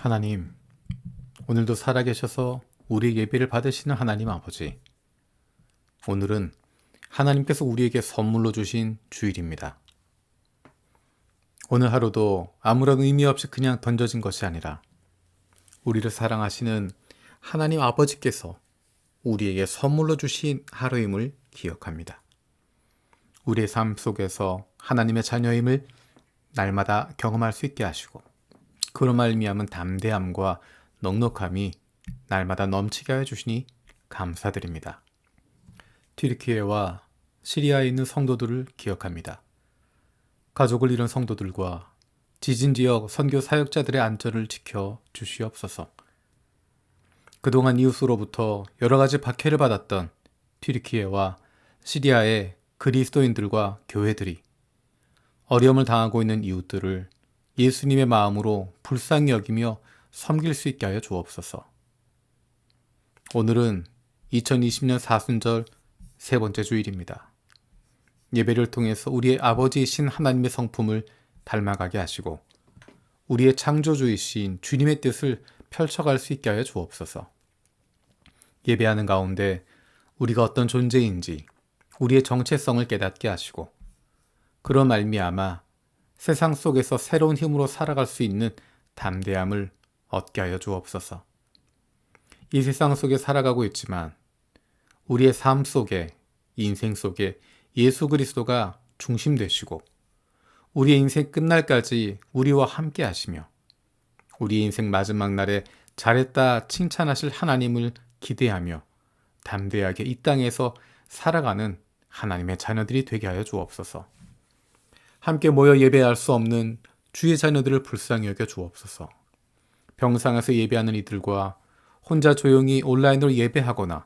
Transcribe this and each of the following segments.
하나님, 오늘도 살아계셔서 우리의 예배를 받으시는 하나님 아버지. 오늘은 하나님께서 우리에게 선물로 주신 주일입니다. 오늘 하루도 아무런 의미 없이 그냥 던져진 것이 아니라 우리를 사랑하시는 하나님 아버지께서 우리에게 선물로 주신 하루임을 기억합니다. 우리의 삶 속에서 하나님의 자녀임을 날마다 경험할 수 있게 하시고 그로 말미암은 담대함과 넉넉함이 날마다 넘치게 하여 주시니 감사드립니다. 튀르키예와 시리아에 있는 성도들을 기억합니다. 가족을 잃은 성도들과 지진 지역 선교 사역자들의 안전을 지켜 주시옵소서. 그동안 이웃으로부터 여러 가지 박해를 받았던 튀르키예와 시리아의 그리스도인들과 교회들이 어려움을 당하고 있는 이웃들을 예수님의 마음으로 불쌍히 여기며 섬길 수 있게 하여 주옵소서. 오늘은 2020년 사순절 세 번째 주일입니다. 예배를 통해서 우리의 아버지이신 하나님의 성품을 닮아가게 하시고 우리의 창조주이신 주님의 뜻을 펼쳐갈 수 있게 하여 주옵소서. 예배하는 가운데 우리가 어떤 존재인지 우리의 정체성을 깨닫게 하시고 그런 말미암아 세상 속에서 새로운 힘으로 살아갈 수 있는 담대함을 얻게 하여 주옵소서. 이 세상 속에 살아가고 있지만 우리의 삶 속에, 인생 속에 예수 그리스도가 중심 되시고 우리의 인생 끝날까지 우리와 함께 하시며 우리의 인생 마지막 날에 잘했다 칭찬하실 하나님을 기대하며 담대하게 이 땅에서 살아가는 하나님의 자녀들이 되게 하여 주옵소서. 함께 모여 예배할 수 없는 주의 자녀들을 불쌍히 여겨 주옵소서. 병상에서 예배하는 이들과 혼자 조용히 온라인으로 예배하거나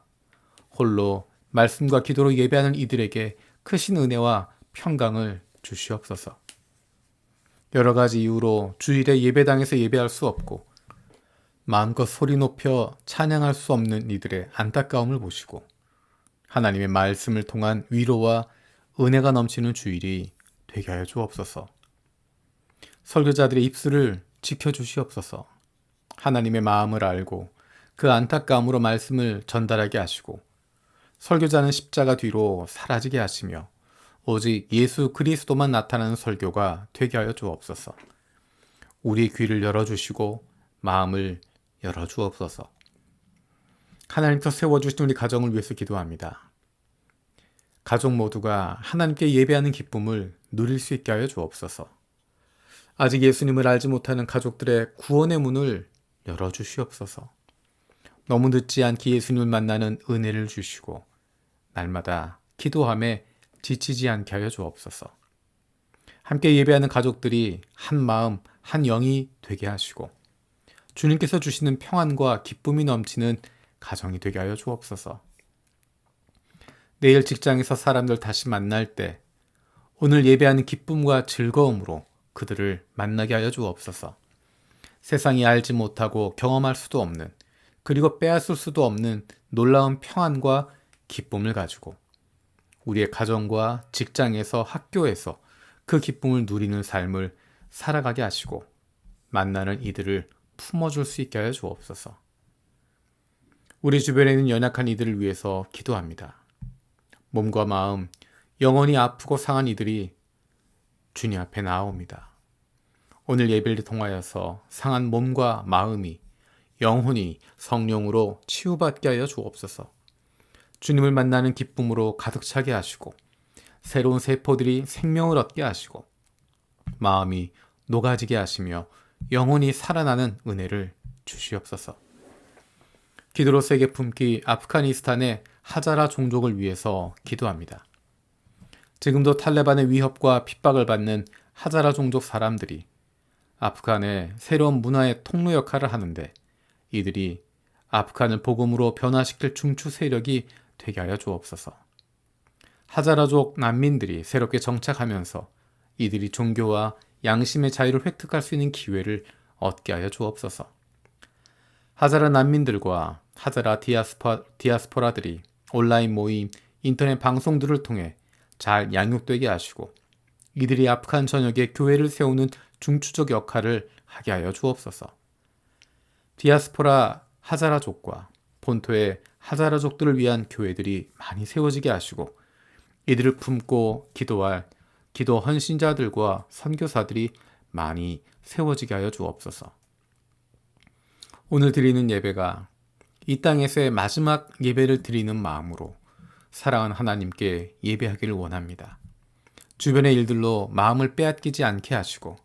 홀로 말씀과 기도로 예배하는 이들에게 크신 은혜와 평강을 주시옵소서. 여러 가지 이유로 주일에 예배당에서 예배할 수 없고 마음껏 소리 높여 찬양할 수 없는 이들의 안타까움을 보시고 하나님의 말씀을 통한 위로와 은혜가 넘치는 주일이 되게 하여 주옵소서. 설교자들의 입술을 지켜주시옵소서. 하나님의 마음을 알고 그 안타까움으로 말씀을 전달하게 하시고 설교자는 십자가 뒤로 사라지게 하시며 오직 예수 그리스도만 나타나는 설교가 되게 하여 주옵소서. 우리 귀를 열어주시고 마음을 열어주옵소서. 하나님께서 세워주신 우리 가정을 위해서 기도합니다. 가족 모두가 하나님께 예배하는 기쁨을 누릴 수 있게 하여 주옵소서. 아직 예수님을 알지 못하는 가족들의 구원의 문을 열어주시옵소서. 너무 늦지 않게 예수님을 만나는 은혜를 주시고 날마다 기도함에 지치지 않게 하여 주옵소서. 함께 예배하는 가족들이 한 마음, 한 영이 되게 하시고 주님께서 주시는 평안과 기쁨이 넘치는 가정이 되게 하여 주옵소서. 내일 직장에서 사람들 다시 만날 때 오늘 예배하는 기쁨과 즐거움으로 그들을 만나게 하여 주옵소서. 세상이 알지 못하고 경험할 수도 없는 그리고 빼앗을 수도 없는 놀라운 평안과 기쁨을 가지고 우리의 가정과 직장에서 학교에서 그 기쁨을 누리는 삶을 살아가게 하시고 만나는 이들을 품어줄 수 있게 하여 주옵소서. 우리 주변에 있는 연약한 이들을 위해서 기도합니다. 몸과 마음, 영혼이 아프고 상한 이들이 주님 앞에 나아옵니다. 오늘 예배를 통하여서 상한 몸과 마음이 영혼이 성령으로 치유받게 하여 주옵소서. 주님을 만나는 기쁨으로 가득 차게 하시고 새로운 세포들이 생명을 얻게 하시고 마음이 녹아지게 하시며 영혼이 살아나는 은혜를 주시옵소서. 기도로 세계 품기 아프가니스탄의 하자라 종족을 위해서 기도합니다. 지금도 탈레반의 위협과 핍박을 받는 하자라 종족 사람들이 아프간의 새로운 문화의 통로 역할을 하는데 이들이 아프간을 복음으로 변화시킬 중추 세력이 되게 하여 주옵소서. 하자라족 난민들이 새롭게 정착하면서 이들이 종교와 양심의 자유를 획득할 수 있는 기회를 얻게 하여 주옵소서. 하자라 난민들과 하자라 디아스포라들이 온라인 모임, 인터넷 방송들을 통해 잘 양육되게 하시고 이들이 아프간 전역에 교회를 세우는 중추적 역할을 하게 하여 주옵소서. 디아스포라 하자라족과 본토의 하자라족들을 위한 교회들이 많이 세워지게 하시고 이들을 품고 기도할 기도 헌신자들과 선교사들이 많이 세워지게 하여 주옵소서. 오늘 드리는 예배가 이 땅에서의 마지막 예배를 드리는 마음으로 사랑하는 하나님께 예배하기를 원합니다. 주변의 일들로 마음을 빼앗기지 않게 하시고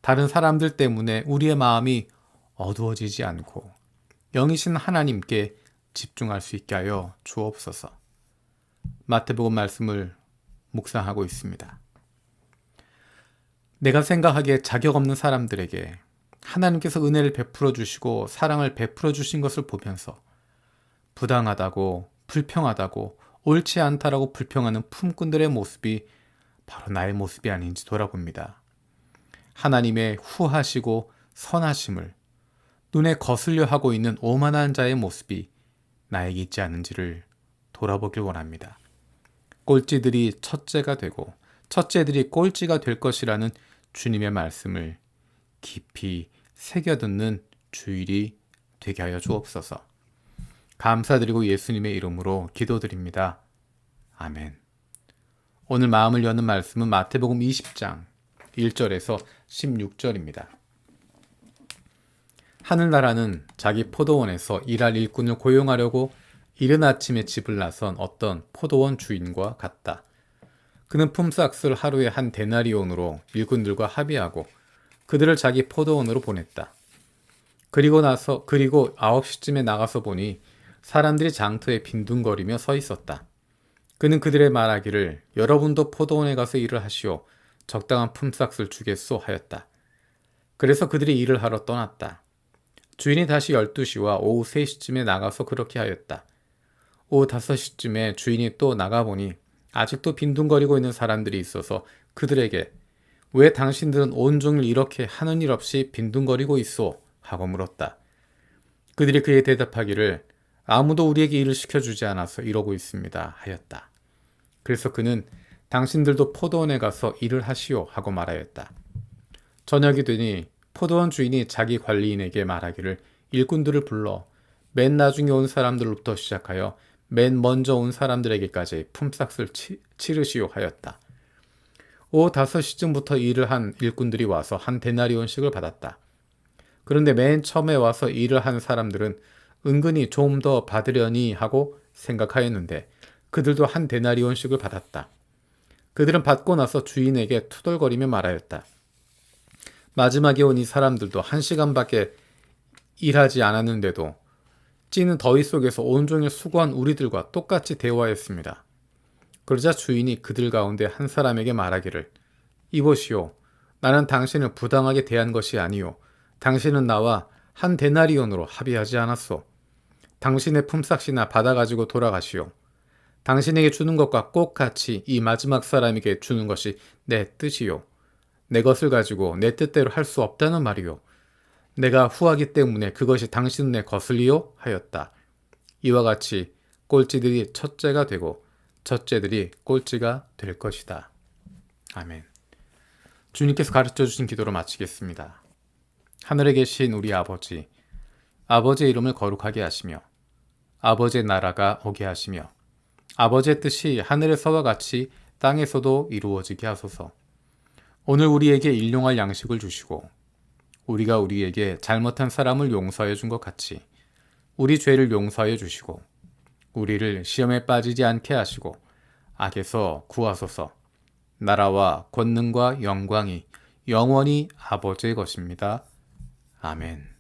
다른 사람들 때문에 우리의 마음이 어두워지지 않고 영이신 하나님께 집중할 수 있게 하여 주옵소서. 마태복음 말씀을 묵상하고 있습니다. 내가 생각하기에 자격 없는 사람들에게 하나님께서 은혜를 베풀어 주시고 사랑을 베풀어 주신 것을 보면서 부당하다고 불평하다고 옳지 않다라고 불평하는 품꾼들의 모습이 바로 나의 모습이 아닌지 돌아봅니다. 하나님의 후하시고 선하심을 눈에 거슬려 하고 있는 오만한 자의 모습이 나에게 있지 않은지를 돌아보길 원합니다. 꼴찌들이 첫째가 되고 첫째들이 꼴찌가 될 것이라는 주님의 말씀을 깊이 새겨듣는 주일이 되게 하여 주옵소서. 감사드리고 예수님의 이름으로 기도드립니다. 아멘. 오늘 마음을 여는 말씀은 마태복음 20장 1절에서 16절입니다. 하늘나라는 자기 포도원에서 일할 일꾼을 고용하려고 이른 아침에 집을 나선 어떤 포도원 주인과 같다. 그는 품삯을 하루에 한 데나리온으로 일꾼들과 합의하고 그들을 자기 포도원으로 보냈다. 그리고 9시쯤에 나가서 보니 사람들이 장터에 빈둥거리며 서 있었다. 그는 그들의 말하기를 여러분도 포도원에 가서 일을 하시오. 적당한 품삯을 주겠소 하였다. 그래서 그들이 일을 하러 떠났다. 주인이 다시 12시와 오후 3시쯤에 나가서 그렇게 하였다. 오후 5시쯤에 주인이 또 나가보니 아직도 빈둥거리고 있는 사람들이 있어서 그들에게 왜 당신들은 온종일 이렇게 하는 일 없이 빈둥거리고 있소? 하고 물었다. 그들이 그에 대답하기를 아무도 우리에게 일을 시켜주지 않아서 이러고 있습니다 하였다. 그래서 그는 당신들도 포도원에 가서 일을 하시오 하고 말하였다. 저녁이 되니 포도원 주인이 자기 관리인에게 말하기를 일꾼들을 불러 맨 나중에 온 사람들로부터 시작하여 맨 먼저 온 사람들에게까지 품삯을 치르시오 하였다. 오후 5시쯤부터 일을 한 일꾼들이 와서 한 데나리온씩을 받았다. 그런데 맨 처음에 와서 일을 한 사람들은 은근히 좀 더 받으려니 하고 생각하였는데 그들도 한 데나리온씩을 받았다. 그들은 받고 나서 주인에게 투덜거리며 말하였다. 마지막에 온 이 사람들도 1시간밖에 일하지 않았는데도 찌는 더위 속에서 온종일 수고한 우리들과 똑같이 대화했습니다. 그러자 주인이 그들 가운데 한 사람에게 말하기를 이보시오. 나는 당신을 부당하게 대한 것이 아니오. 당신은 나와 한 데나리온으로 합의하지 않았소. 당신의 품삯이나 받아가지고 돌아가시오. 당신에게 주는 것과 똑같이 이 마지막 사람에게 주는 것이 내 뜻이요. 내 것을 가지고 내 뜻대로 할 수 없다는 말이요. 내가 후하기 때문에 그것이 당신 눈에 거슬리요? 하였다. 이와 같이 꼴찌들이 첫째가 되고 첫째들이 꼴찌가 될 것이다. 아멘. 주님께서 가르쳐 주신 기도로 마치겠습니다. 하늘에 계신 우리 아버지, 아버지의 이름을 거룩하게 하시며 아버지의 나라가 오게 하시며 아버지의 뜻이 하늘에서와 같이 땅에서도 이루어지게 하소서. 오늘 우리에게 일용할 양식을 주시고 우리가 우리에게 잘못한 사람을 용서해 준 것 같이 우리 죄를 용서해 주시고 우리를 시험에 빠지지 않게 하시고 악에서 구하소서. 나라와 권능과 영광이 영원히 아버지의 것입니다. 아멘.